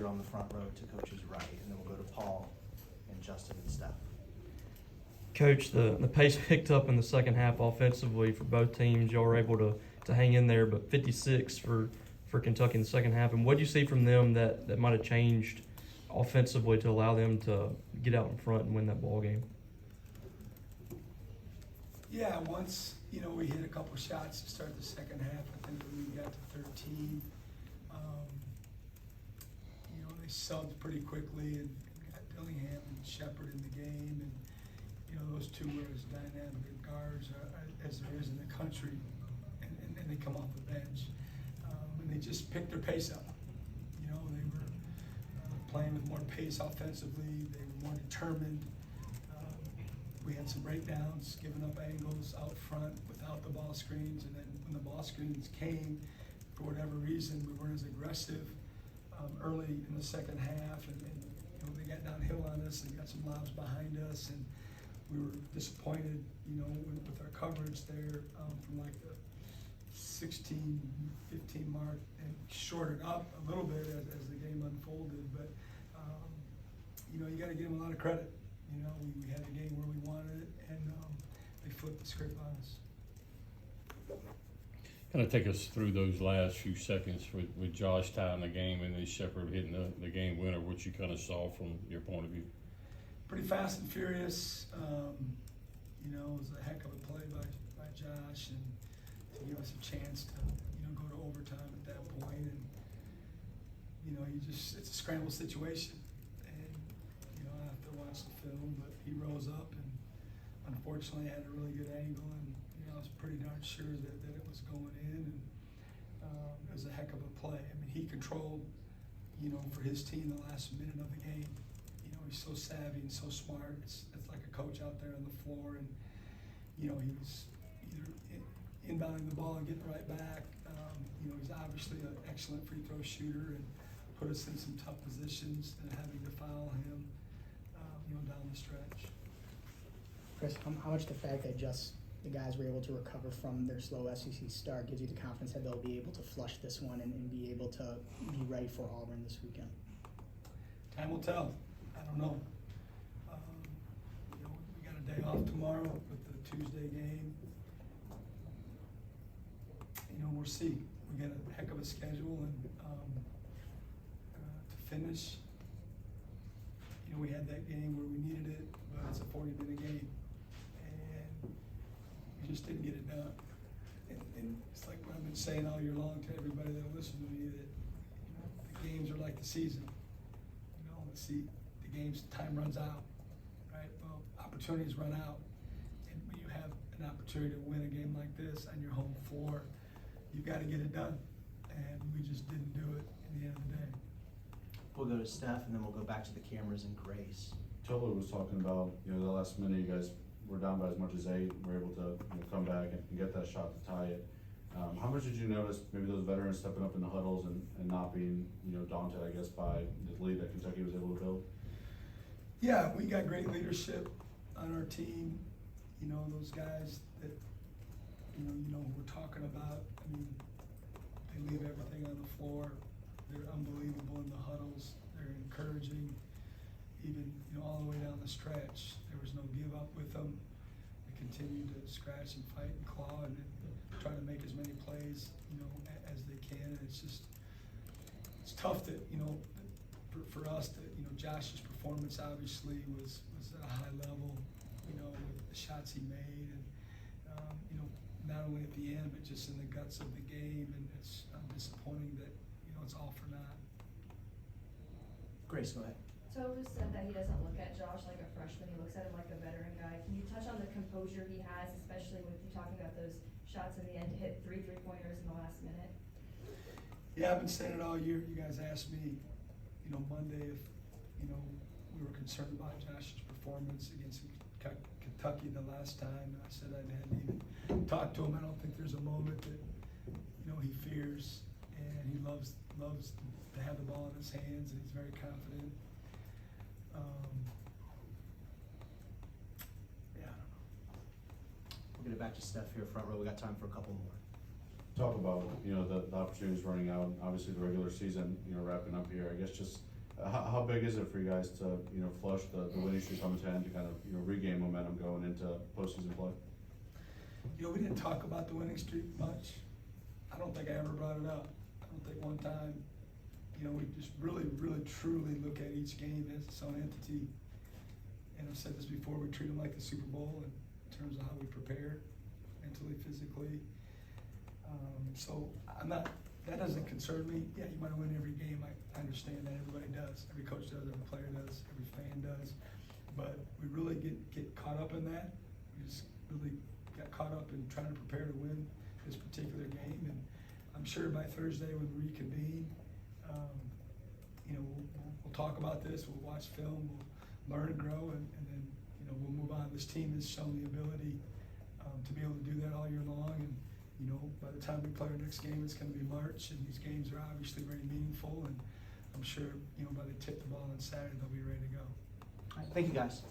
on the front row to Coach's right, and then we'll go to Paul and Justin and Steph. Coach, the pace picked up in the second half offensively for both teams. Y'all were able to hang in there, but 56 for Kentucky in the second half. And what do you see from them that might have changed offensively to allow them to get out in front and win that ball game? Yeah, once, we hit a couple shots to start the second half, I think when we got to 13, they subbed pretty quickly and got Dillingham and Shepard in the game, and those two were as dynamic guards as there is in the country, and they come off the bench, and they just picked their pace up. They were playing with more pace offensively. They were more determined. We had some breakdowns, giving up angles out front without the ball screens, and then when the ball screens came, for whatever reason, we weren't as aggressive early in the second half, and they got downhill on us and got some lobs behind us, and we were disappointed, with our coverage there from like the 16, 15 mark, and shorted up a little bit as the game unfolded, but you got to give them a lot of credit. We had the game where we wanted it, and they flipped the script on us. Kind of take us through those last few seconds with Josh tying the game and then Shepard hitting the game winner, what you kind of saw from your point of view. Pretty fast and furious. It was a heck of a play by Josh, and to give us a chance to go to overtime at that point, and it's a scramble situation, and I have to watch the film, but he rose up and unfortunately had a really good angle, and I was pretty darn sure that it was going in, and it was a heck of a play. I mean, he controlled for his team the last minute of the game. He's so savvy and so smart. It's like a coach out there on the floor, and he was either inbounding the ball and getting right back. He's obviously an excellent free throw shooter and put us in some tough positions and having to foul him, down the stretch. Chris, how much the fact that just the guys were able to recover from their slow SEC start gives you the confidence that they'll be able to flush this one and be able to be ready for Auburn this weekend? Time will tell. I don't know. We got a day off tomorrow with the Tuesday game. We'll see. We got a heck of a schedule, and to finish, we had that game where we needed it, but it's a 40-minute game, and we just didn't get it done. And it's like what I've been saying all year long to everybody that'll listen to me, that the games are like the season. The game's time runs out, right? Well, opportunities run out, and when you have an opportunity to win a game like this on your home floor, you've got to get it done, and we just didn't do it in the end of the day. We'll go to Steph, and then we'll go back to the cameras and Grace. Tolo was talking about, the last minute you guys were down by as much as 8, were able to come back and get that shot to tie it. How much did you notice maybe those veterans stepping up in the huddles and not being, daunted, I guess, by the lead that Kentucky was able to build? Yeah, we got great leadership on our team. Those guys that, who we're talking about, I mean, they leave everything on the floor. They're unbelievable in the huddles. They're encouraging, even, all the way down the stretch. There was no give up with them. They continue to scratch and fight and claw and try to make as many plays, as they can. And it's tough that, for us that, Josh's performance obviously was at a high level, with the shots he made, and, not only at the end, but just in the guts of the game. And it's disappointing that, it's all for naught. Grace, go ahead. Tolu said that he doesn't look at Josh like a freshman, he looks at him like a veteran guy. Can you touch on the composure he has, especially with you talking about those shots in the end to hit 3 3-pointers in the last minute? Yeah, I've been saying it all year. You guys asked me, Monday if, we were concerned about Josh's performance against Kentucky the last time. And I said I hadn't even talked to him. I don't think there's a moment that, he fears, and he loves to have the ball in his hands, and he's very confident. Yeah, I don't know. We'll get it back to Steph here, front row. We got time for a couple more. Talk about, the opportunities running out, obviously the regular season, wrapping up here. I guess just how big is it for you guys to, you know, flush the winning streak coming to an end to kind of, you know, regain momentum going into postseason play? You know, we didn't talk about the winning streak much. I don't think I ever brought it up. I don't think one time, you know, we just really, really, truly look at each game as its own entity. And I've said this before, we treat them like the Super Bowl in terms of how we prepare mentally, physically. So I'm not, that doesn't concern me. Yeah, you might win every game. I understand that. Everybody does. Every coach does, every player does, every fan does. But we really get caught up in that. We just really got caught up in trying to prepare to win this particular game. And I'm sure by Thursday when we reconvene, you know, we'll talk about this, we'll watch film, we'll learn and grow, and then, you know, we'll move on. This team has shown the ability to be able to do that all year long. And, you know, by the time we play our next game, it's going to be March, and these games are obviously very meaningful. And I'm sure, you know, by the tip the ball on Saturday, they'll be ready to go. All right, thank you, guys.